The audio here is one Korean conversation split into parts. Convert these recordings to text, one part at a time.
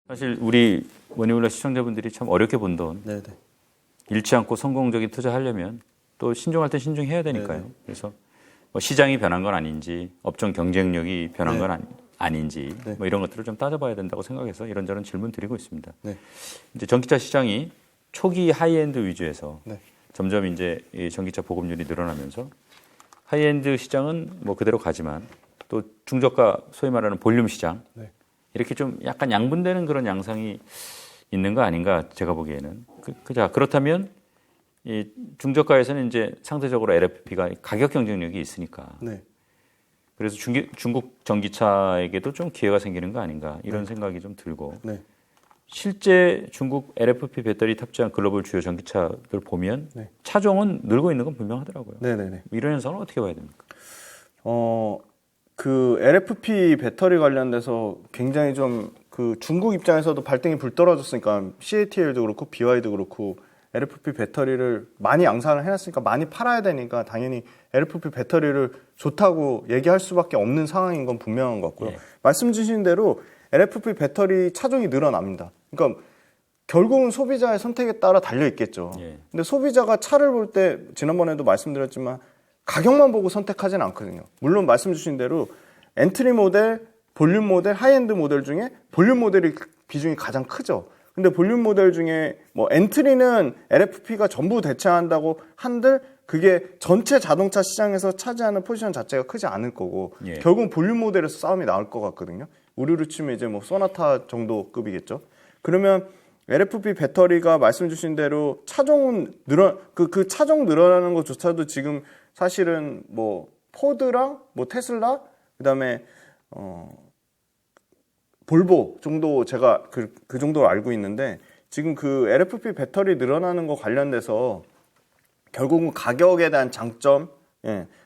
사실 우리 머니블럭 시청자분들이 참 어렵게 본 돈 네네. 잃지 않고 성공적인 투자하려면 또 신중할 때 신중해야 되니까요. 네네. 그래서 뭐 시장이 변한 건 아닌지 업종 경쟁력이 변한 네. 건 아닌지 네. 뭐 이런 것들을 좀 따져봐야 된다고 생각해서 이런저런 질문 드리고 있습니다. 네. 이제 전기차 시장이 초기 하이엔드 위주에서 네. 점점 이제 이 전기차 보급률이 늘어나면서 하이엔드 시장은 뭐 그대로 가지만 또 중저가 소위 말하는 볼륨 시장 네. 이렇게 좀 약간 양분되는 그런 양상이 있는 거 아닌가 제가 보기에는 자 그렇다면 이 중저가에서는 이제 상대적으로 LFP가 가격 경쟁력이 있으니까 네. 그래서 중국 전기차에게도 좀 기회가 생기는 거 아닌가 이런 생각이 좀 들고 네. 실제 중국 LFP 배터리 탑재한 글로벌 주요 전기차들 보면 네. 차종은 늘고 있는 건 분명하더라고요. 네네네. 이런 현상은 어떻게 봐야 됩니까? 그 LFP 배터리 관련돼서 굉장히 좀 그 중국 입장에서도 발등이 불 떨어졌으니까 CATL도 그렇고 BY도 그렇고 LFP 배터리를 많이 양산을 해놨으니까 많이 팔아야 되니까 당연히 LFP 배터리를 좋다고 얘기할 수밖에 없는 상황인 건 분명한 것 같고요. 예. 말씀 주신 대로 LFP 배터리 차종이 늘어납니다. 그러니까 결국은 소비자의 선택에 따라 달려 있겠죠. 예. 근데 소비자가 차를 볼 때 지난번에도 말씀드렸지만 가격만 보고 선택하지는 않거든요. 물론 말씀 주신 대로 엔트리 모델, 볼륨 모델, 하이엔드 모델 중에 볼륨 모델이 비중이 가장 크죠. 근데 볼륨 모델 중에 뭐 엔트리는 LFP가 전부 대체한다고 한들 그게 전체 자동차 시장에서 차지하는 포지션 자체가 크지 않을 거고 예. 결국은 볼륨 모델에서 싸움이 나올 것 같거든요. 우리로 치면 이제 뭐 소나타 정도 급이겠죠. 그러면 LFP 배터리가 말씀 주신 대로 차종은 그 차종 늘어나는 것조차도 지금 사실은 뭐 포드랑 뭐 테슬라 그다음에 볼보 정도 제가 그 정도로 알고 있는데 지금 그 LFP 배터리 늘어나는 거 관련돼서 결국은 가격에 대한 장점,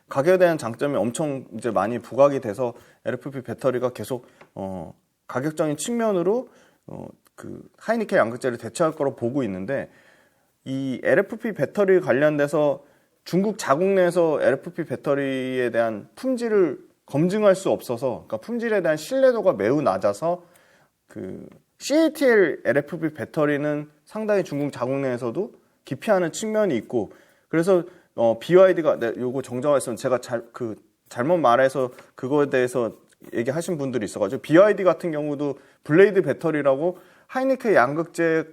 가격에 대한 장점이 엄청 이제 많이 부각이 돼서 LFP 배터리가 계속 가격적인 측면으로 그 하이니켈 양극재를 대체할 거로 보고 있는데 이 LFP 배터리 관련돼서 중국 자국 내에서 LFP 배터리에 대한 품질을 검증할 수 없어서 그러니까 품질에 대한 신뢰도가 매우 낮아서 그 CATL LFP 배터리는 상당히 중국 자국 내에서도 기피하는 측면이 있고 그래서 BYD가 요거 정정했으면 제가 잘못 말해서 그거에 대해서 얘기하신 분들이 있어가지고 BYD 같은 경우도 블레이드 배터리라고 하이니켈 양극재의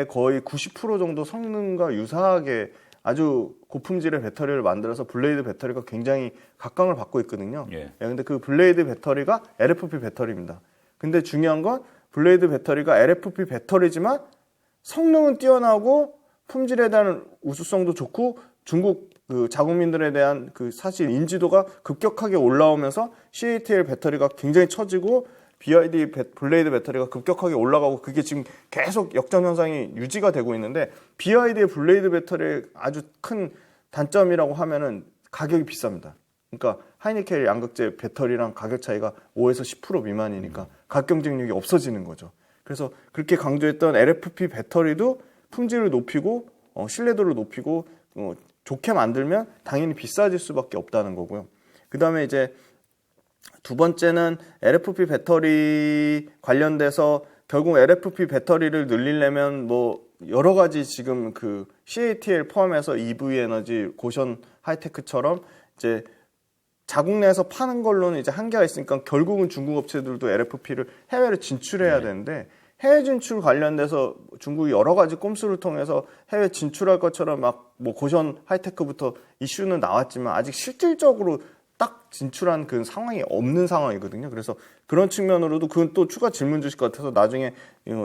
거의 90% 정도 성능과 유사하게 아주 고품질의 배터리를 만들어서 블레이드 배터리가 굉장히 각광을 받고 있거든요. 예. 근데 그 블레이드 배터리가 LFP 배터리입니다. 근데 중요한 건 블레이드 배터리가 LFP 배터리지만 성능은 뛰어나고 품질에 대한 우수성도 좋고 중국 그 자국민들에 대한 그 사실 인지도가 급격하게 올라오면서 CATL 배터리가 굉장히 처지고 BYD 블레이드 배터리가 급격하게 올라가고 그게 지금 계속 역전 현상이 유지가 되고 있는데 BYD의 블레이드 배터리의 아주 큰 단점이라고 하면은 가격이 비쌉니다. 그러니까 하이니켈 양극재 배터리랑 가격 차이가 5에서 10% 미만이니까 가격 경쟁력이 없어지는 거죠. 그래서 그렇게 강조했던 LFP 배터리도 품질을 높이고 신뢰도를 높이고 좋게 만들면 당연히 비싸질 수밖에 없다는 거고요. 그다음에 이제 두 번째는 LFP 배터리 관련돼서 결국 LFP 배터리를 늘리려면 뭐 여러 가지 지금 그 CATL 포함해서 EV 에너지, 고션 하이테크처럼 이제 자국 내에서 파는 걸로는 이제 한계가 있으니까 결국은 중국 업체들도 LFP를 해외로 진출해야 되는데 해외 진출 관련돼서 중국이 여러 가지 꼼수를 통해서 해외 진출할 것처럼 막 뭐 고션 하이테크부터 이슈는 나왔지만 아직 실질적으로 딱 진출한 그 상황이 없는 상황이거든요. 그래서 그런 측면으로도 그건 또 추가 질문 주실 것 같아서 나중에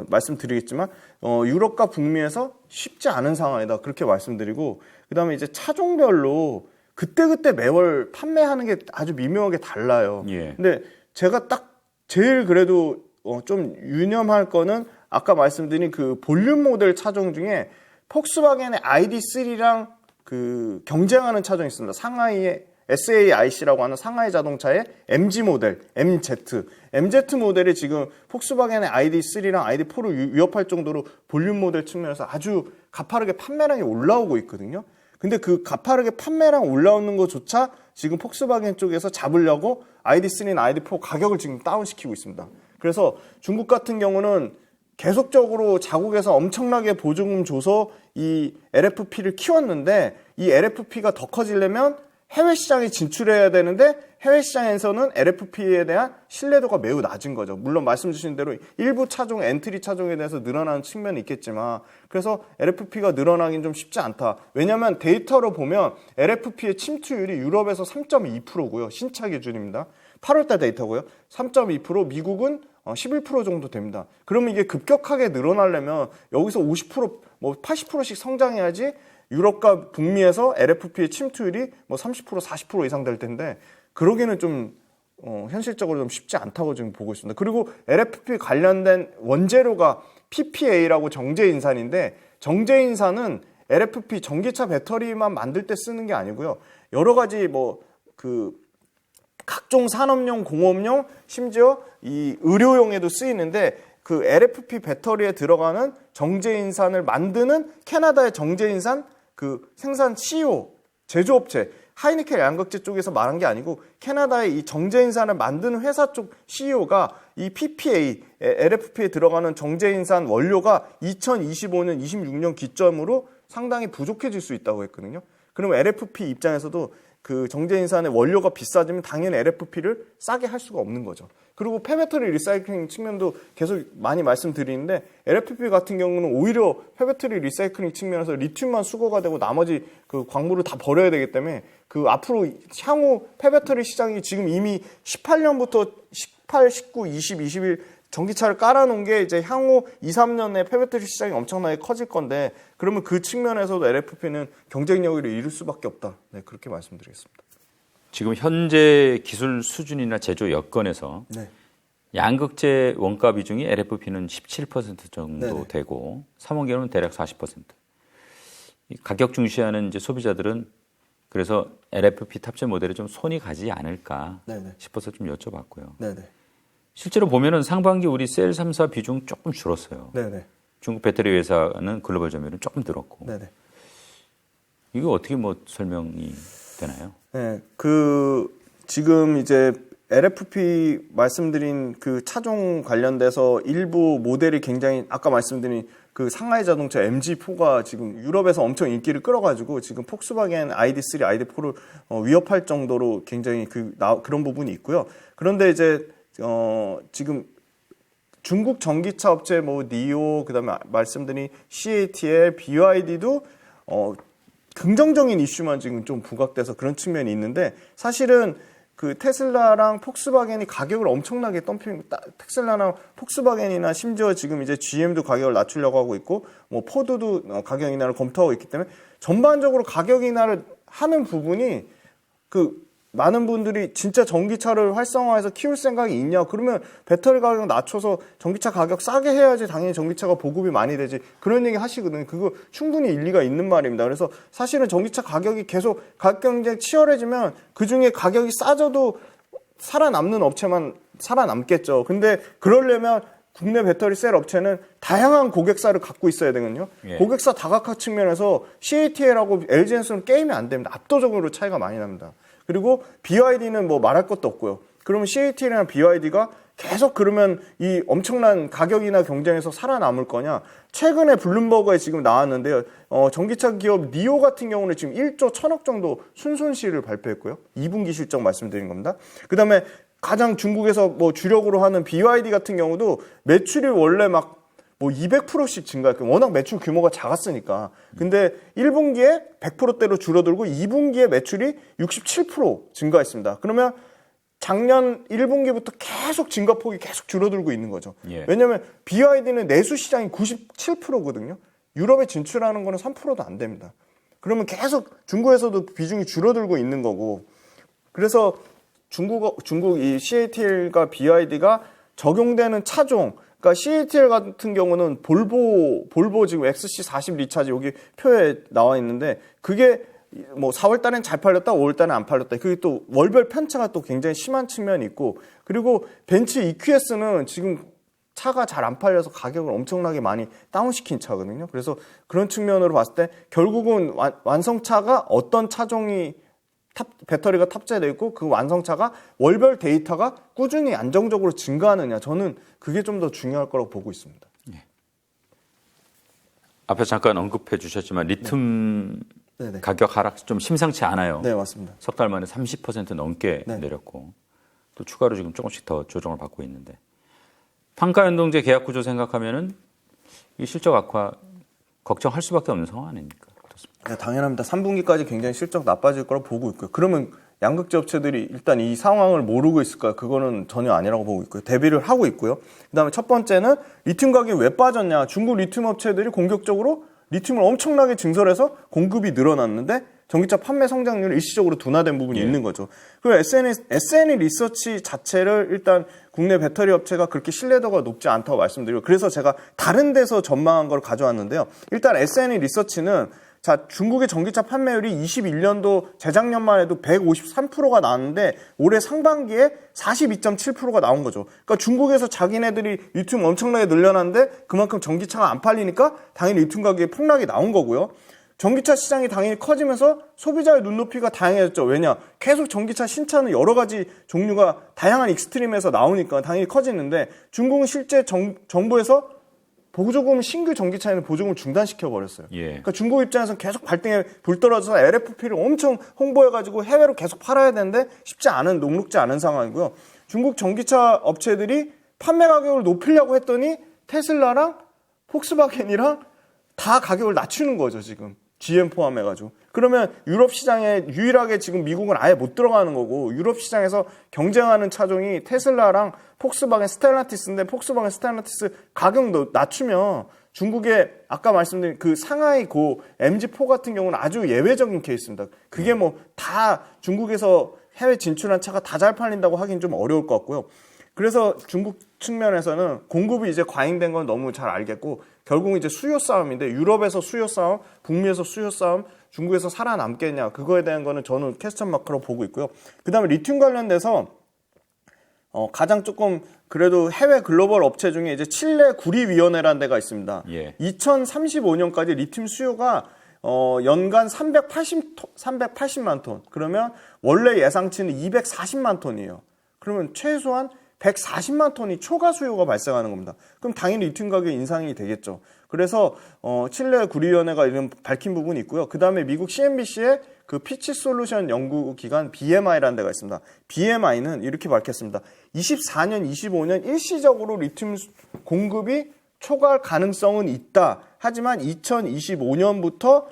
말씀드리겠지만 유럽과 북미에서 쉽지 않은 상황이다. 그렇게 말씀드리고 그다음에 이제 차종별로 그때그때 매월 판매하는 게 아주 미묘하게 달라요. 예. 근데 제가 딱 제일 그래도 좀 유념할 거는 아까 말씀드린 그 볼륨 모델 차종 중에 폭스바겐의 ID3랑 그 경쟁하는 차종이 있습니다. 상하이의 SAIC라고 하는 상하이 자동차의 MG 모델, MZ 모델이 지금 폭스바겐의 ID3랑 ID4를 위협할 정도로 볼륨 모델 측면에서 아주 가파르게 판매량이 올라오고 있거든요. 근데 그 가파르게 판매량 올라오는 것조차 지금 폭스바겐 쪽에서 잡으려고 ID3나 ID4 가격을 지금 다운시키고 있습니다. 그래서 중국 같은 경우는 계속적으로 자국에서 엄청나게 보조금 줘서 이 LFP를 키웠는데 이 LFP가 더 커지려면 해외 시장에 진출해야 되는데 해외 시장에서는 LFP에 대한 신뢰도가 매우 낮은 거죠. 물론 말씀 주신 대로 일부 차종, 엔트리 차종에 대해서 늘어나는 측면이 있겠지만 그래서 LFP가 늘어나긴 좀 쉽지 않다. 왜냐하면 데이터로 보면 LFP의 침투율이 유럽에서 3.2%고요. 신차 기준입니다. 8월달 데이터고요. 3.2%, 미국은 11% 정도 됩니다. 그러면 이게 급격하게 늘어나려면 여기서 50%, 뭐 80%씩 성장해야지 유럽과 북미에서 LFP의 침투율이 뭐 30%, 40% 이상 될 텐데 그러기는 좀 현실적으로 좀 쉽지 않다고 지금 보고 있습니다. 그리고 LFP 관련된 원재료가 PPA라고 정제인산인데 정제인산은 LFP 전기차 배터리만 만들 때 쓰는 게 아니고요. 여러 가지 각종 산업용, 공업용, 심지어 이 의료용에도 쓰이는데 그 LFP 배터리에 들어가는 정제인산을 만드는 캐나다의 정제인산 그 생산 CEO, 제조업체, 하이니켈 양극재 쪽에서 말한 게 아니고 캐나다의 이 정제인산을 만드는 회사 쪽 CEO가 이 PPA, LFP에 들어가는 정제인산 원료가 2025년, 26년 기점으로 상당히 부족해질 수 있다고 했거든요. 그러면 LFP 입장에서도 그 정제인산의 원료가 비싸지면 당연히 LFP를 싸게 할 수가 없는 거죠. 그리고 폐배터리 리사이클링 측면도 계속 많이 말씀드리는데 LFP 같은 경우는 오히려 폐배터리 리사이클링 측면에서 리튬만 수거가 되고 나머지 그 광물을 다 버려야 되기 때문에 그 앞으로 향후 폐배터리 시장이 지금 이미 18년부터 18, 19, 20, 21 전기차를 깔아놓은 게 이제 향후 2, 3년에 폐배터리 시장이 엄청나게 커질 건데 그러면 그 측면에서도 LFP는 경쟁력을 잃을 수밖에 없다. 네, 그렇게 말씀드리겠습니다. 지금 현재 기술 수준이나 제조 여건에서 네. 양극재 원가 비중이 LFP는 17% 정도 네네. 되고 3원계로는 대략 40%. 이 가격 중시하는 이제 소비자들은 그래서 LFP 탑재 모델에 좀 손이 가지 않을까 네네. 싶어서 좀 여쭤봤고요. 네네. 실제로 보면은 상반기 우리 셀 3사 비중 조금 줄었어요. 네네. 중국 배터리 회사는 글로벌 점유율은 조금 늘었고. 네네. 이거 어떻게 뭐 설명이 되나요? 네, 지금 이제 LFP 말씀드린 그 차종 관련돼서 일부 모델이 굉장히 아까 말씀드린 그 상하이 자동차 MG4가 지금 유럽에서 엄청 인기를 끌어가지고 지금 폭스바겐 ID3, ID4를 위협할 정도로 굉장히 그런 부분이 있고요. 그런데 이제 지금 중국 전기차 업체 니오 그다음에 말씀드린 CATL, BYD도 긍정적인 이슈만 지금 좀 부각돼서 그런 측면이 있는데 사실은 그 테슬라랑 폭스바겐이 가격을 엄청나게 테슬라나 폭스바겐이나 심지어 지금 이제 GM도 가격을 낮추려고 하고 있고 포드도 가격 인하를 검토하고 있기 때문에 전반적으로 가격 인하를 하는 부분이 많은 분들이 진짜 전기차를 활성화해서 키울 생각이 있냐? 그러면 배터리 가격 낮춰서 전기차 가격 싸게 해야지 당연히 전기차가 보급이 많이 되지. 그런 얘기 하시거든요. 그거 충분히 일리가 있는 말입니다. 그래서 사실은 전기차 가격이 계속 가격 경쟁이 치열해지면 그중에 가격이 싸져도 살아남는 업체만 살아남겠죠. 근데 그러려면 국내 배터리 셀 업체는 다양한 고객사를 갖고 있어야 되거든요. 예. 고객사 다각화 측면에서 CATL하고 LG엔솔은 게임이 안 됩니다. 압도적으로 차이가 많이 납니다. 그리고 BYD는 말할 것도 없고요. 그러면 CATL이나 BYD가 계속 그러면 이 엄청난 가격이나 경쟁에서 살아남을 거냐? 최근에 블룸버그에 지금 나왔는데요. 전기차 기업 니오 같은 경우는 지금 1조 1,000억 정도 순손실을 발표했고요. 2분기 실적 말씀드린 겁니다. 그다음에 가장 중국에서 주력으로 하는 BYD 같은 경우도 매출이 원래 200%씩 증가했고 워낙 매출 규모가 작았으니까. 근데 1분기에 100%대로 줄어들고 2분기에 매출이 67% 증가했습니다. 그러면 작년 1분기부터 계속 증가폭이 계속 줄어들고 있는 거죠. 예. 왜냐하면 BYD는 내수 시장이 97%거든요. 유럽에 진출하는 거는 3%도 안 됩니다. 그러면 계속 중국에서도 비중이 줄어들고 있는 거고. 그래서 중국 이 CATL과 BYD가 적용되는 차종, 그러니까 CATL 같은 경우는 볼보 지금 XC40 리차지 여기 표에 나와 있는데 그게 4월 달엔 잘 팔렸다, 5월 달엔 안 팔렸다. 그게 또 월별 편차가 또 굉장히 심한 측면이 있고 그리고 벤츠 EQS는 지금 차가 잘 안 팔려서 가격을 엄청나게 많이 다운시킨 차거든요. 그래서 그런 측면으로 봤을 때 결국은 완성차가 어떤 차종이 배터리가 탑재되어 있고 그 완성차가 월별 데이터가 꾸준히 안정적으로 증가하느냐 저는 그게 좀 더 중요할 거라고 보고 있습니다. 예. 앞에 잠깐 언급해 주셨지만 리튬 네네. 가격 하락 좀 심상치 않아요. 네, 맞습니다. 석 달 만에 30% 넘게 네. 내렸고 또 추가로 지금 조금씩 더 조정을 받고 있는데 판가 연동제 계약 구조 생각하면은 이 실적 악화 걱정할 수밖에 없는 상황 아닙니까? 어떻습니까? 네, 당연합니다. 3분기까지 굉장히 실적 나빠질 거라고 보고 있고요. 그러면 양극재 업체들이 일단 이 상황을 모르고 있을까요? 그거는 전혀 아니라고 보고 있고요. 대비를 하고 있고요. 그다음에 첫 번째는 리튬 가격이 왜 빠졌냐? 중국 리튬 업체들이 공격적으로 리튬을 엄청나게 증설해서 공급이 늘어났는데 전기차 판매 성장률이 일시적으로 둔화된 부분이 있는 거죠. 그리고 SNE 리서치 자체를 일단 국내 배터리 업체가 그렇게 신뢰도가 높지 않다고 말씀드리고 그래서 제가 다른 데서 전망한 걸 가져왔는데요. 일단 SNE 리서치는 자, 중국의 전기차 판매율이 21년도 재작년만 해도 153%가 나왔는데 올해 상반기에 42.7%가 나온 거죠. 그러니까 중국에서 자기네들이 리튬 엄청나게 늘려놨는데 그만큼 전기차가 안 팔리니까 당연히 리튬 가격이 폭락이 나온 거고요. 전기차 시장이 당연히 커지면서 소비자의 눈높이가 다양해졌죠. 왜냐? 계속 전기차 신차는 여러 가지 종류가 다양한 익스트림에서 나오니까 당연히 커지는데 중국은 실제 정부에서 보조금 신규 전기차에는 보조금을 중단시켜 버렸어요. 그러니까 중국 입장에서는 계속 발등에 불 떨어져서 LFP를 엄청 홍보해가지고 해외로 계속 팔아야 되는데 쉽지 않은 녹록지 않은 상황이고요. 중국 전기차 업체들이 판매 가격을 높이려고 했더니 테슬라랑 폭스바겐이랑 다 가격을 낮추는 거죠 지금. GM 포함해가지고. 그러면 유럽 시장에 유일하게 지금 미국은 아예 못 들어가는 거고 유럽 시장에서 경쟁하는 차종이 테슬라랑 폭스바겐 스텔란티스인데 폭스바겐 스텔란티스 가격 낮추면 중국의 아까 말씀드린 그 상하이 고 MG4 같은 경우는 아주 예외적인 케이스입니다. 그게 뭐 다 중국에서 해외 진출한 차가 다 잘 팔린다고 하긴 좀 어려울 것 같고요. 그래서 중국 측면에서는 공급이 이제 과잉된 건 너무 잘 알겠고 결국 이제 수요 싸움인데 유럽에서 수요 싸움, 북미에서 수요 싸움, 중국에서 살아남겠냐 그거에 대한 거는 저는 퀘스천 마크로 보고 있고요. 그다음에 리튬 관련돼서 가장 조금 그래도 해외 글로벌 업체 중에 이제 칠레 구리위원회라는 데가 있습니다. 2035년까지 리튬 수요가 연간 380만 톤. 그러면 원래 예상치는 240만 톤이에요. 그러면 최소한 140만 톤이 초과 수요가 발생하는 겁니다. 그럼 당연히 리튬 가격 인상이 되겠죠. 그래서 칠레 구리위원회가 이런 밝힌 부분이 있고요. 그 다음에 미국 CNBC의 그 피치 솔루션 연구기관 BMI라는 데가 있습니다. BMI는 이렇게 밝혔습니다. 24년, 25년 일시적으로 리튬 공급이 초과할 가능성은 있다. 하지만 2025년부터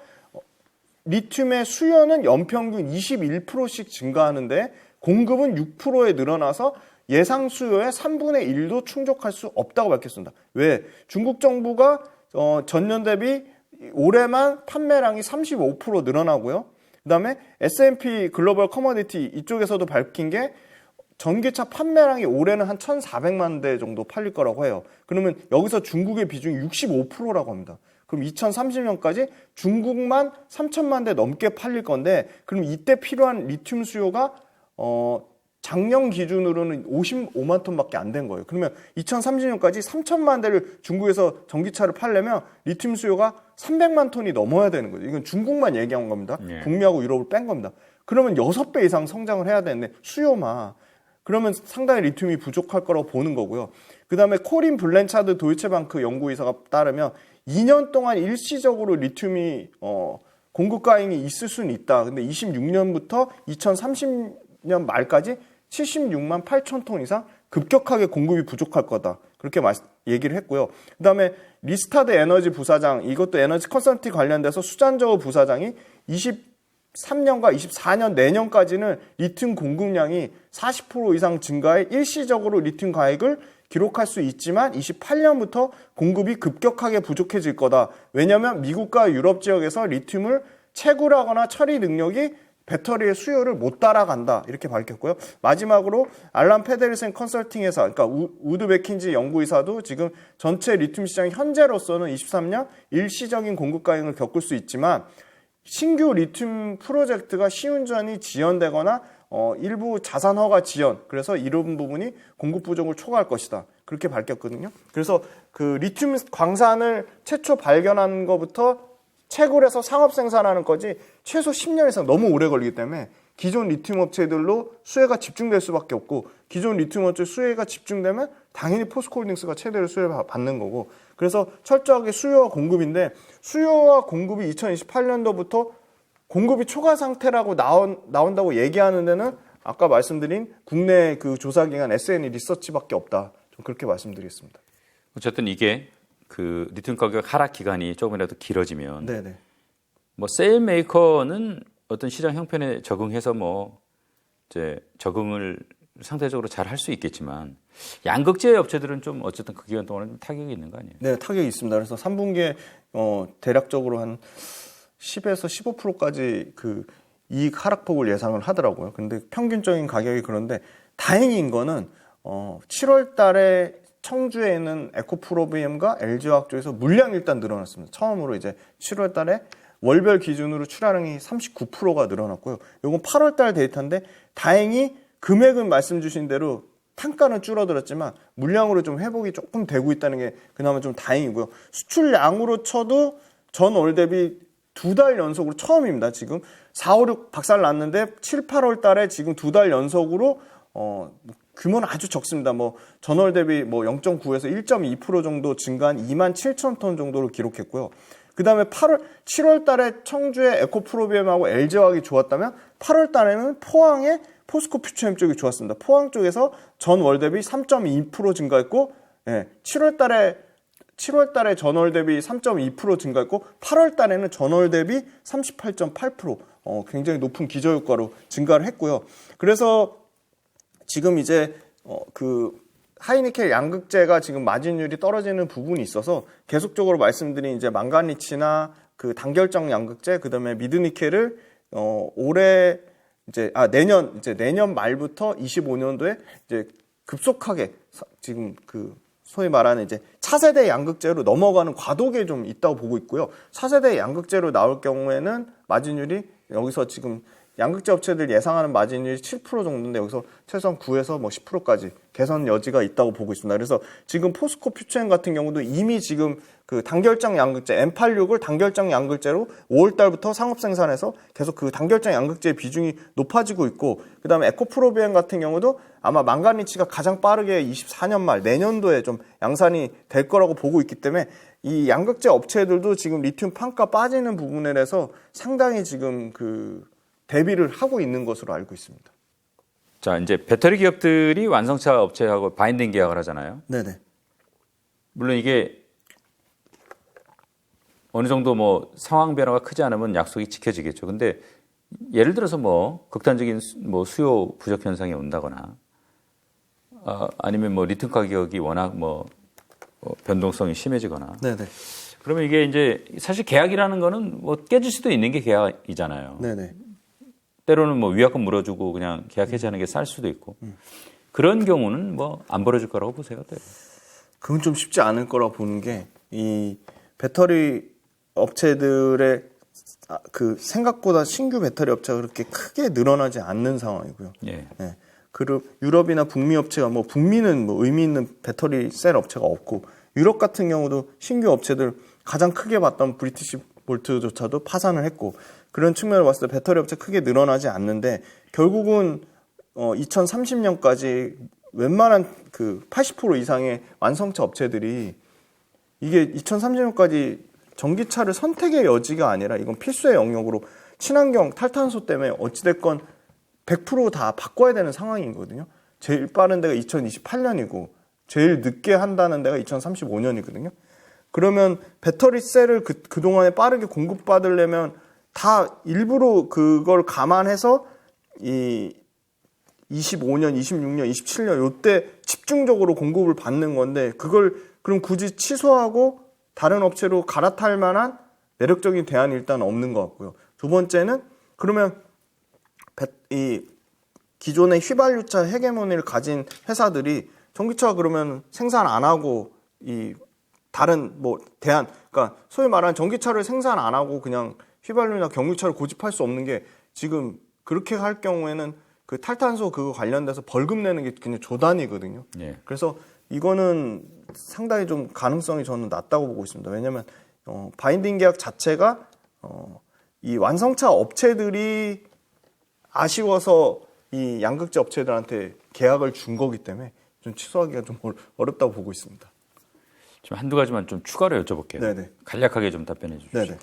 리튬의 수요는 연평균 21%씩 증가하는데 공급은 6%에 늘어나서 예상 수요의 3분의 1도 충족할 수 없다고 밝혔습니다. 왜? 중국 정부가 전년 대비 올해만 판매량이 35% 늘어나고요. 그 다음에 S&P 글로벌 커머디티 이쪽에서도 밝힌 게 전기차 판매량이 올해는 한 1,400만 대 정도 팔릴 거라고 해요. 그러면 여기서 중국의 비중이 65%라고 합니다. 그럼 2030년까지 중국만 3,000만 대 넘게 팔릴 건데 그럼 이때 필요한 리튬 수요가 작년 기준으로는 55만 톤밖에 안 된 거예요. 그러면 2030년까지 3천만 대를 중국에서 전기차를 팔려면 리튬 수요가 300만 톤이 넘어야 되는 거죠. 이건 중국만 얘기한 겁니다. 북미하고 유럽을 뺀 겁니다. 그러면 6배 이상 성장을 해야 되는데 수요만. 그러면 상당히 리튬이 부족할 거라고 보는 거고요. 그다음에 코린 블렌차드 도이체방크 연구이사가 따르면 2년 동안 일시적으로 리튬이 공급 과잉이 있을 수는 있다. 근데 26년부터 2030년 말까지 76만 8천 톤 이상 급격하게 공급이 부족할 거다. 그렇게 얘기를 했고요. 그다음에 리스타드 에너지 부사장, 이것도 에너지 컨설팅 관련돼서 수잔저우 부사장이 23년과 24년 내년까지는 리튬 공급량이 40% 이상 증가해 일시적으로 리튬 과잉을 기록할 수 있지만 28년부터 공급이 급격하게 부족해질 거다. 왜냐하면 미국과 유럽 지역에서 리튬을 채굴하거나 처리 능력이 배터리의 수요를 못 따라간다. 이렇게 밝혔고요. 마지막으로 알람 페데르센 컨설팅 회사, 그러니까 우드 베킨지 연구이사도 지금 전체 리튬 시장 현재로서는 23년 일시적인 공급 과잉을 겪을 수 있지만 신규 리튬 프로젝트가 시운전이 지연되거나 일부 자산 허가 지연, 그래서 이런 부분이 공급 부족을 초과할 것이다. 그렇게 밝혔거든요. 그래서 그 리튬 광산을 최초 발견한 것부터 채굴해서 상업 생산하는 거지 최소 10년 이상 너무 오래 걸리기 때문에 기존 리튬 업체들로 수혜가 집중될 수밖에 없고 기존 리튬 업체 수혜가 집중되면 당연히 포스코홀딩스가 최대로 수혜받는 거고 그래서 철저하게 수요와 공급인데 수요와 공급이 2028년도부터 공급이 초과 상태라고 나온다고 얘기하는 데는 아까 말씀드린 국내 그 조사기관 S&E 리서치밖에 없다. 좀 그렇게 말씀드리겠습니다. 어쨌든 이게 그 리튬 가격 하락 기간이 조금이라도 길어지면 네네. 뭐 셀 메이커는 어떤 시장 형편에 적응해서 뭐 이제 적응을 상대적으로 잘 할 수 있겠지만 양극재 업체들은 좀 어쨌든 그 기간 동안은 좀 타격이 있는 거 아니에요? 네, 타격이 있습니다. 그래서 3분기에 대략적으로 한 10에서 15%까지 그 이익 하락폭을 예상을 하더라고요. 근데 평균적인 가격이 그런데 다행인 거는 7월 달에 청주에 있는 에코프로비엠과 LG화학 쪽에서 물량이 일단 늘어났습니다. 처음으로 이제 7월 달에 월별 기준으로 출하량이 39%가 늘어났고요. 이건 8월 달 데이터인데 다행히 금액은 말씀 주신 대로単가는 줄어들었지만 물량으로 좀 회복이 조금 되고 있다는 게 그나마 좀 다행이고요. 수출량으로 쳐도 전월 대비 2달 연속으로 처음입니다. 지금 4, 5, 6 박살 났는데 7, 8월 달에 지금 2달 연속으로 규모는 아주 적습니다. 뭐 전월 대비 뭐 0.9에서 1.2% 정도 증가한 27,000톤 정도를 기록했고요. 그다음에 7월 달에 청주의 에코프로비엠하고 LG화학이 좋았다면 8월 달에는 포항의 포스코 퓨처엠 쪽이 좋았습니다. 포항 쪽에서 전월 대비 3.2% 증가했고 7월 달에 전월 대비 3.2% 증가했고 8월 달에는 전월 대비 38.8% 굉장히 높은 기저효과로 증가를 했고요. 그래서 지금 이제 그 하이니켈 양극재가 지금 마진율이 떨어지는 부분이 있어서 계속적으로 말씀드린 이제 망가니치나 그 단결정 양극재 그다음에 미드니켈을 올해 내년 말부터 25년도에 이제 급속하게 지금 그 소위 말하는 이제 차세대 양극재로 넘어가는 과도기에 좀 있다고 보고 있고요. 차세대 양극재로 나올 경우에는 마진율이 여기서 지금 양극재 업체들 예상하는 마진율이 7% 정도인데 여기서 최소한 9에서 뭐 10%까지 개선 여지가 있다고 보고 있습니다. 그래서 지금 포스코 퓨처엠 같은 경우도 이미 지금 그 단결정 양극재 M86을 단결정 양극재로 5월 달부터 상업 생산해서 계속 그 단결정 양극재의 비중이 높아지고 있고 그다음에 에코프로비엠 같은 경우도 아마 망가니치가 가장 빠르게 24년 말 내년도에 좀 양산이 될 거라고 보고 있기 때문에 이 양극재 업체들도 지금 리튬 판가 빠지는 부분에 대해서 상당히 지금 그 대비를 하고 있는 것으로 알고 있습니다. 자, 이제 배터리 기업들이 완성차 업체하고 바인딩 계약을 하잖아요. 네네. 물론 이게 어느 정도 뭐 상황 변화가 크지 않으면 약속이 지켜지겠죠. 근데 예를 들어서 뭐 극단적인 뭐 수요 부족 현상이 온다거나 아니면 뭐 리튬 가격이 워낙 뭐 변동성이 심해지거나. 네네. 그러면 이게 이제 사실 계약이라는 거는 뭐 깨질 수도 있는 게 계약이잖아요. 네네. 때로는 뭐 위약금 물어주고 그냥 계약 해지하는 게 쌀 수도 있고 그런 경우는 뭐 안 벌어질 거라고 보세요. 어때요? 그건 좀 쉽지 않을 거라고 보는 게 이 배터리 업체들의 그 생각보다 신규 배터리 업체가 그렇게 크게 늘어나지 않는 상황이고요. 예. 네. 그리고 유럽이나 북미 업체가 뭐 북미는 뭐 의미 있는 배터리 셀 업체가 없고 유럽 같은 경우도 신규 업체들 가장 크게 봤던 브리티시 볼트조차도 파산을 했고 그런 측면을 봤을 때 배터리 업체 크게 늘어나지 않는데 결국은 2030년까지 웬만한 그 80% 이상의 완성차 업체들이 이게 2030년까지 전기차를 선택의 여지가 아니라 이건 필수의 영역으로 친환경 탈탄소 때문에 어찌됐건 100% 다 바꿔야 되는 상황이거든요. 제일 빠른 데가 2028년이고 제일 늦게 한다는 데가 2035년이거든요. 그러면 배터리 셀을 그동안에 빠르게 공급받으려면 다 일부러 그걸 감안해서 이 25년, 26년, 27년 요때 집중적으로 공급을 받는 건데 그걸 그럼 굳이 취소하고 다른 업체로 갈아탈 만한 매력적인 대안이 일단 없는 것 같고요. 두 번째는 그러면 이 기존의 휘발유차 헤게모니를 가진 회사들이 전기차 그러면 생산 안 하고 이 다른 뭐 대안, 그러니까 소위 말하는 전기차를 생산 안 하고 그냥 휘발유나 경유차를 고집할 수 없는 게 지금 그렇게 할 경우에는 그 탈탄소 그거 관련돼서 벌금 내는 게 그냥 조단이거든요. 예. 그래서 이거는 상당히 좀 가능성이 저는 낮다고 보고 있습니다. 왜냐하면 바인딩 계약 자체가 이 완성차 업체들이 아쉬워서 이 양극재 업체들한테 계약을 준 거기 때문에 좀 취소하기가 좀 어렵다고 보고 있습니다. 좀 한두 가지만 좀 추가로 여쭤볼게요. 네네. 간략하게 좀 답변해 주십시오. 네네.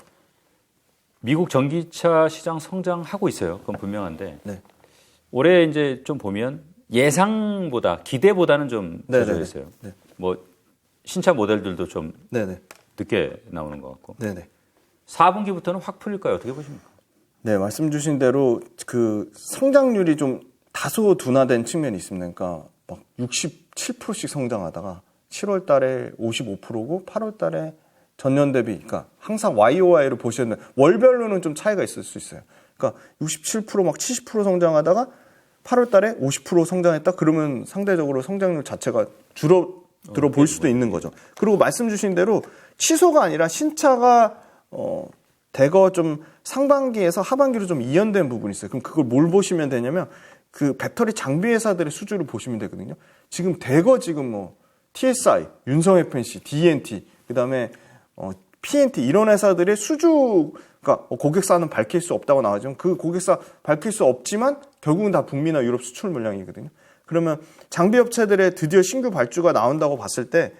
미국 전기차 시장 성장하고 있어요. 그건 분명한데 네. 올해 이제 좀 보면 예상보다 기대보다는 좀 네네네. 저조했어요. 네. 뭐 신차 모델들도 좀 네네. 늦게 나오는 것 같고. 네네. 4분기부터는 확 풀릴까요? 어떻게 보십니까? 네, 말씀 주신 대로 그 성장률이 좀 다소 둔화된 측면이 있습니다. 그러니까 막 67%씩 성장하다가 7월 달에 55%고 8월 달에 전년 대비, 그러니까 항상 YOY를 보셨는데 월별로는 좀 차이가 있을 수 있어요. 그러니까 67%막 70% 성장하다가 8월 달에 50% 성장했다? 그러면 상대적으로 성장률 자체가 줄어들어 보일 수도 있는 거죠. 그리고 말씀 주신 대로 취소가 아니라 신차가 대거 좀 상반기에서 하반기로 좀 이연된 부분이 있어요. 그럼 그걸 뭘 보시면 되냐면 그 배터리 장비 회사들의 수주를 보시면 되거든요. 지금 대거 지금 뭐 TSI, 윤성 FNC, D&T, 그다음에 PNT 이런 회사들의 수주, 그러니까 고객사는 밝힐 수 없다고 나오죠. 그 고객사 밝힐 수 없지만 결국은 다 북미나 유럽 수출 물량이거든요. 그러면 장비 업체들의 드디어 신규 발주가 나온다고 봤을 때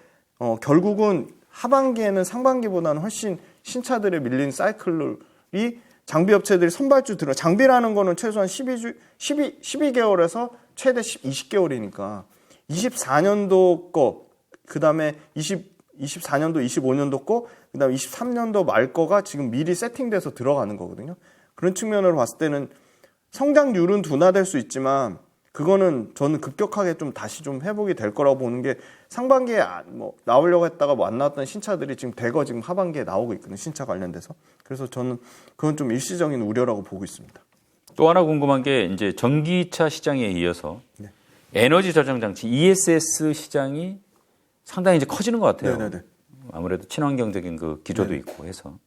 결국은 하반기에는 상반기보다는 훨씬 신차들의 밀린 사이클이 장비 업체들이 선발주 들어, 장비라는 거는 최소한 12개월에서 최대 20개월이니까 24년도 거, 그 다음에 24년도, 25년도 거, 그 다음에 23년도 말 거가 지금 미리 세팅돼서 들어가는 거거든요. 그런 측면으로 봤을 때는 성장률은 둔화될 수 있지만 그거는 저는 급격하게 좀 다시 좀 회복이 될 거라고 보는 게 상반기에 뭐 나오려고 했다가 뭐 안 나왔던 신차들이 지금 대거 지금 하반기에 나오고 있거든요. 신차 관련돼서. 그래서 저는 그건 좀 일시적인 우려라고 보고 있습니다. 또 하나 궁금한 게 이제 전기차 시장에 이어서 네. 에너지 저장 장치 ESS 시장이 상당히 이제 커지는 것 같아요. 네네네. 아무래도 친환경적인 그 기조도 네. 있고 해서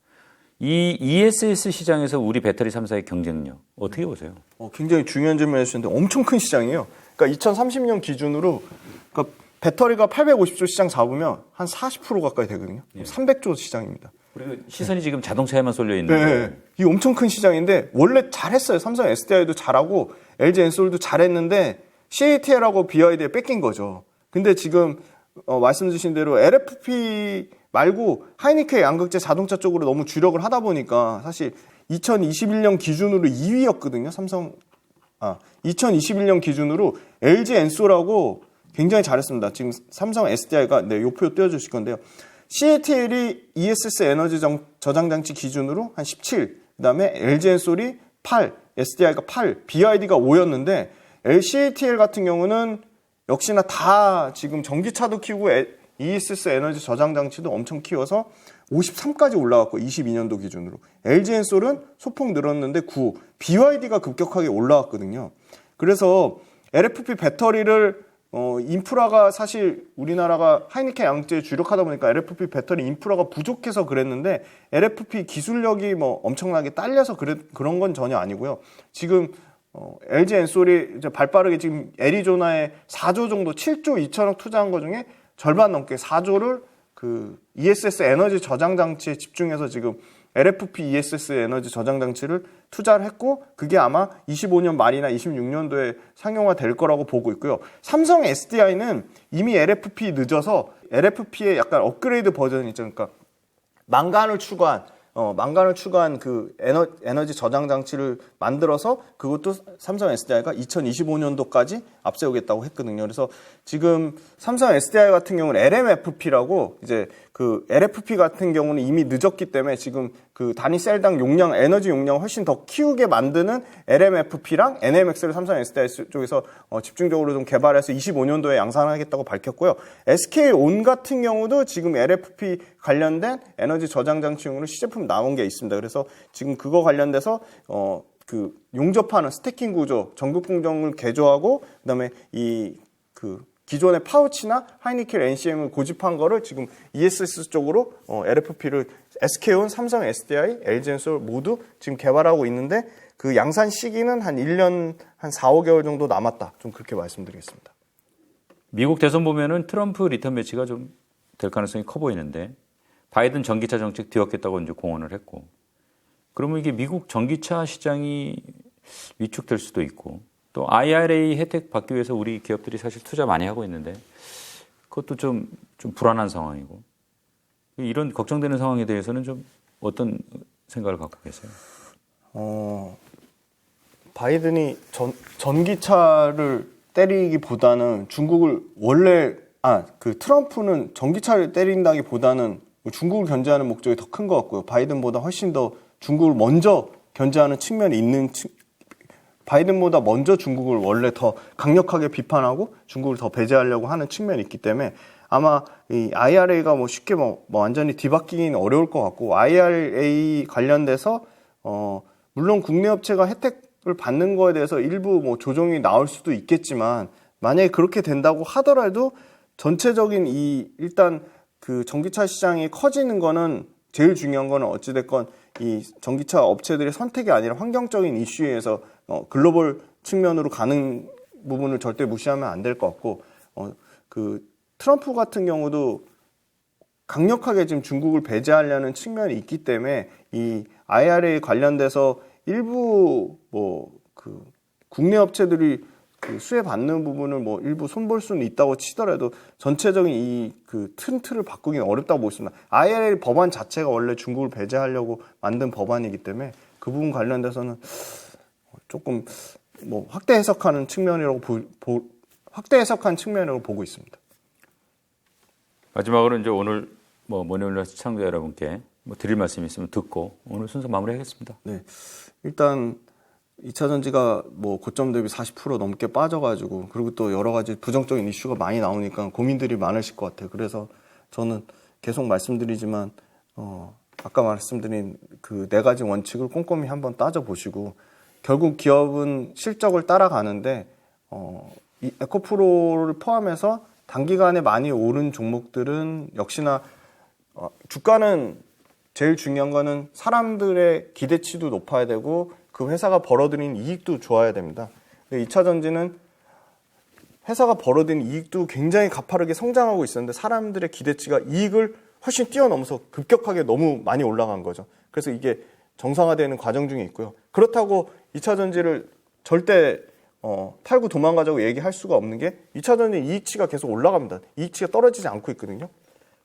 이 ESS 시장에서 우리 배터리 3사의 경쟁력 어떻게 보세요? 굉장히 중요한 질문 해주셨는데 엄청 큰 시장이에요. 그러니까 2030년 기준으로 그러니까 배터리가 850조 시장 잡으면 한 40% 가까이 되거든요. 300조 시장입니다. 그리고 시선이 지금 자동차에만 쏠려 있는데 네. 이 엄청 큰 시장인데 원래 잘했어요. 삼성 SDI도 잘하고 LG 엔솔도 잘했는데 CATL하고 BYD에 뺏긴 거죠. 근데 지금 말씀 주신 대로 LFP 말고 하이니케 양극재 자동차 쪽으로 너무 주력을 하다 보니까 사실 2021년 기준으로 2위였거든요. 2021년 기준으로 LG 엔솔하고 굉장히 잘했습니다. 지금 삼성 SDI가 요표 띄워주실 건데요. CATL이 ESS 에너지 저장 장치 기준으로 한 17, 그다음에 LG 엔솔이 8, SDI가 8, BYD가 5였는데 CATL 같은 경우는 역시나 다 지금 전기차도 키우고 ESS 에너지 저장 장치도 엄청 키워서 53까지 올라갔고 22년도 기준으로. LG 엔솔은 소폭 늘었는데 9, BYD가 급격하게 올라왔거든요. 그래서 LFP 배터리를 인프라가 사실 우리나라가 하이니케 양극재에 주력하다 보니까 LFP 배터리 인프라가 부족해서 그랬는데 LFP 기술력이 뭐 엄청나게 딸려서 그런 건 전혀 아니고요. 지금 LG 엔솔이 이제 발빠르게 지금 애리조나에 4조 정도 7조 2천억 투자한 거 중에 절반 넘게 4조를 그 ESS 에너지 저장 장치에 집중해서 지금 LFP ESS 에너지 저장 장치를 투자를 했고 그게 아마 25년 말이나 26년도에 상용화될 거라고 보고 있고요. 삼성 SDI는 이미 LFP 늦어서 LFP의 약간 업그레이드 버전이 있죠. 그러니까 망간을 추가한 그 에너지 저장 장치를 만들어서 그것도 삼성 SDI가 2025년도까지 앞세우겠다고 했거든요. 그래서 지금 삼성 SDI 같은 경우는 LMFP라고 이제 그 LFP 같은 경우는 이미 늦었기 때문에 지금 그 단위 셀당 용량, 에너지 용량을 훨씬 더 키우게 만드는 LMFP랑 NMX를 삼성 SDI 쪽에서 집중적으로 좀 개발해서 25년도에 양산하겠다고 밝혔고요. SK온 같은 경우도 지금 LFP 관련된 에너지 저장 장치용으로 시제품 나온 게 있습니다. 그래서 지금 그거 관련돼서 그 용접하는 스태킹 구조, 전극 공정을 개조하고 그다음에 기존의 파우치나 하이니켈 NCM을 고집한 거를 지금 ESS 쪽으로 LFP를 SK온, 삼성 SDI, LG 엔솔 모두 지금 개발하고 있는데 그 양산 시기는 한 1년 한 4, 5개월 정도 남았다. 좀 그렇게 말씀드리겠습니다. 미국 대선 보면은 트럼프 리턴 매치가 좀 될 가능성이 커 보이는데 바이든 전기차 정책 뒤엎겠다고 이제 공언을 했고 그러면 이게 미국 전기차 시장이 위축될 수도 있고 또 IRA 혜택 받기 위해서 우리 기업들이 사실 투자 많이 하고 있는데 그것도 좀 불안한 상황이고 이런 걱정되는 상황에 대해서는 좀 어떤 생각을 갖고 계세요? 바이든이 전기차를 때리기보다는 중국을 트럼프는 전기차를 때린다기보다는 중국을 견제하는 목적이 더 큰 것 같고요. 바이든보다 훨씬 더 중국을 먼저 견제하는 측면이 바이든보다 먼저 중국을 원래 더 강력하게 비판하고 중국을 더 배제하려고 하는 측면이 있기 때문에 아마 이 IRA가 쉽게 완전히 뒤바뀌기는 어려울 것 같고 IRA 관련돼서 물론 국내 업체가 혜택을 받는 거에 대해서 일부 조정이 나올 수도 있겠지만 만약에 그렇게 된다고 하더라도 전체적인 일단 그 전기차 시장이 커지는 거는 제일 중요한 거는 어찌됐건 이 전기차 업체들의 선택이 아니라 환경적인 이슈에서 글로벌 측면으로 가는 부분을 절대 무시하면 안 될 것 같고 그 트럼프 같은 경우도 강력하게 지금 중국을 배제하려는 측면이 있기 때문에 이 IRA 관련돼서 일부 그 국내 업체들이 그 수혜 받는 부분을 일부 손볼 수는 있다고 치더라도 전체적인 이 그 틀을 바꾸기는 어렵다고 보겠습니다. IRA 법안 자체가 원래 중국을 배제하려고 만든 법안이기 때문에 그 부분 관련돼서는 조금 확대 해석한 측면이라고 보고 있습니다. 마지막으로 이제 오늘 모닝올라 시청자 여러분께 드릴 말씀이 있으면 듣고 오늘 순서 마무리하겠습니다. 네, 일단 2차 전지가 고점 대비 40% 넘게 빠져가지고 그리고 또 여러 가지 부정적인 이슈가 많이 나오니까 고민들이 많으실 것 같아요. 그래서 저는 계속 말씀드리지만 아까 말씀드린 그 4가지 원칙을 꼼꼼히 한번 따져보시고 결국 기업은 실적을 따라가는데 이 에코프로를 포함해서 단기간에 많이 오른 종목들은 역시나 주가는 제일 중요한 거는 사람들의 기대치도 높아야 되고 그 회사가 벌어들인 이익도 좋아야 됩니다. 2차 전지는 회사가 벌어들인 이익도 굉장히 가파르게 성장하고 있었는데 사람들의 기대치가 이익을 훨씬 뛰어넘어서 급격하게 너무 많이 올라간 거죠. 그래서 이게 정상화되는 과정 중에 있고요. 그렇다고 2차 전지를 절대 팔고 도망가자고 얘기할 수가 없는 게 2차 전지 이익치가 계속 올라갑니다. 이익치가 떨어지지 않고 있거든요.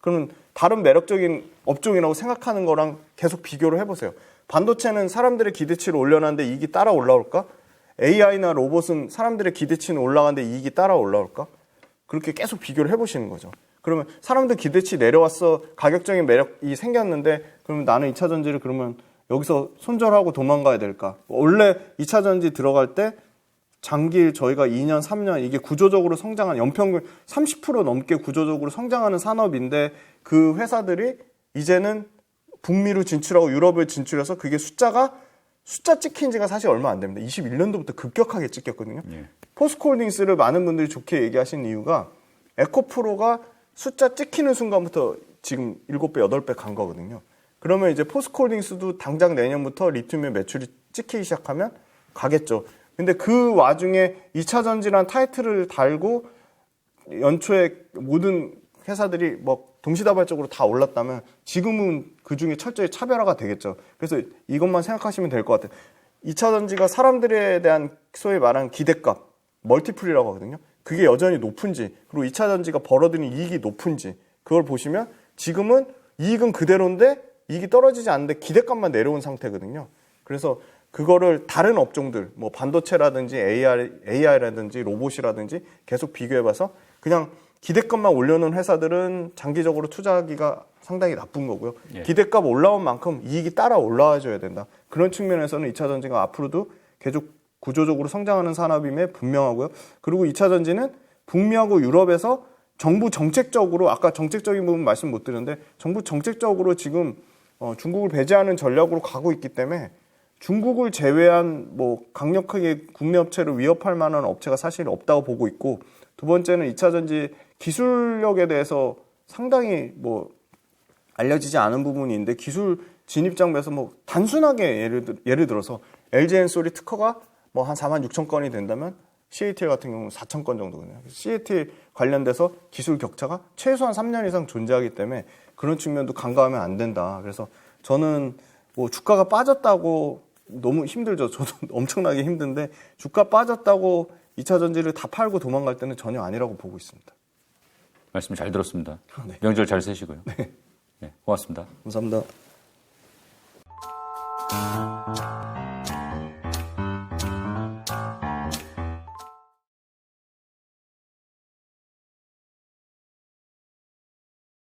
그러면 다른 매력적인 업종이라고 생각하는 거랑 계속 비교를 해보세요. 반도체는 사람들의 기대치를 올려놨는데 이익이 따라 올라올까? AI나 로봇은 사람들의 기대치는 올라가는데 이익이 따라 올라올까? 그렇게 계속 비교를 해보시는 거죠. 그러면 사람들 기대치 내려왔어. 가격적인 매력이 생겼는데 그러면 나는 2차 전지를 그러면 여기서 손절하고 도망가야 될까? 원래 2차 전지 들어갈 때 장기 저희가 2년, 3년 이게 구조적으로 성장한 연평균 30% 넘게 구조적으로 성장하는 산업인데 그 회사들이 이제는 북미로 진출하고 유럽에 진출해서 그게 숫자 찍힌 지가 사실 얼마 안 됩니다. 21년도부터 급격하게 찍혔거든요. 예. 포스코홀딩스를 많은 분들이 좋게 얘기하신 이유가 에코프로가 숫자 찍히는 순간부터 지금 7배, 8배 간 거거든요. 그러면 이제 포스코홀딩스도 당장 내년부터 리튬의 매출이 찍히기 시작하면 가겠죠. 근데 그 와중에 2차 전지란 타이틀을 달고 연초에 모든 회사들이 동시다발적으로 다 올랐다면 지금은 그중에 철저히 차별화가 되겠죠. 그래서 이것만 생각하시면 될 것 같아요. 2차 전지가 사람들에 대한 소위 말하는 기대값, 멀티플이라고 하거든요. 그게 여전히 높은지 그리고 2차 전지가 벌어들인 이익이 높은지 그걸 보시면 지금은 이익은 그대로인데 이익이 떨어지지 않는데 기대값만 내려온 상태거든요. 그래서 그거를 다른 업종들, 반도체라든지 AI라든지 로봇이라든지 계속 비교해봐서 그냥 기대값만 올려놓은 회사들은 장기적으로 투자하기가 상당히 나쁜 거고요. 예. 기대값 올라온 만큼 이익이 따라 올라와줘야 된다. 그런 측면에서는 2차 전지가 앞으로도 계속 구조적으로 성장하는 산업임에 분명하고요. 그리고 2차 전지는 북미하고 유럽에서 정부 정책적으로 아까 정책적인 부분 말씀 못 드렸는데 정부 정책적으로 지금 중국을 배제하는 전략으로 가고 있기 때문에 중국을 제외한 강력하게 국내 업체를 위협할 만한 업체가 사실 없다고 보고 있고 두 번째는 2차 전지 기술력에 대해서 상당히 알려지지 않은 부분이 있는데 기술 진입장에서 단순하게 예를 들어서 LG엔솔이 특허가 한 4만 6천 건이 된다면 CATL 같은 경우는 4천 건 정도거든요. CATL 관련돼서 기술 격차가 최소한 3년 이상 존재하기 때문에 그런 측면도 간과하면 안 된다. 그래서 저는 주가가 빠졌다고 너무 힘들죠. 저도 엄청나게 힘든데 주가 빠졌다고 2차 전지를 다 팔고 도망갈 때는 전혀 아니라고 보고 있습니다. 말씀 잘 들었습니다. 네. 명절 잘 세시고요. 네, 고맙습니다. 감사합니다.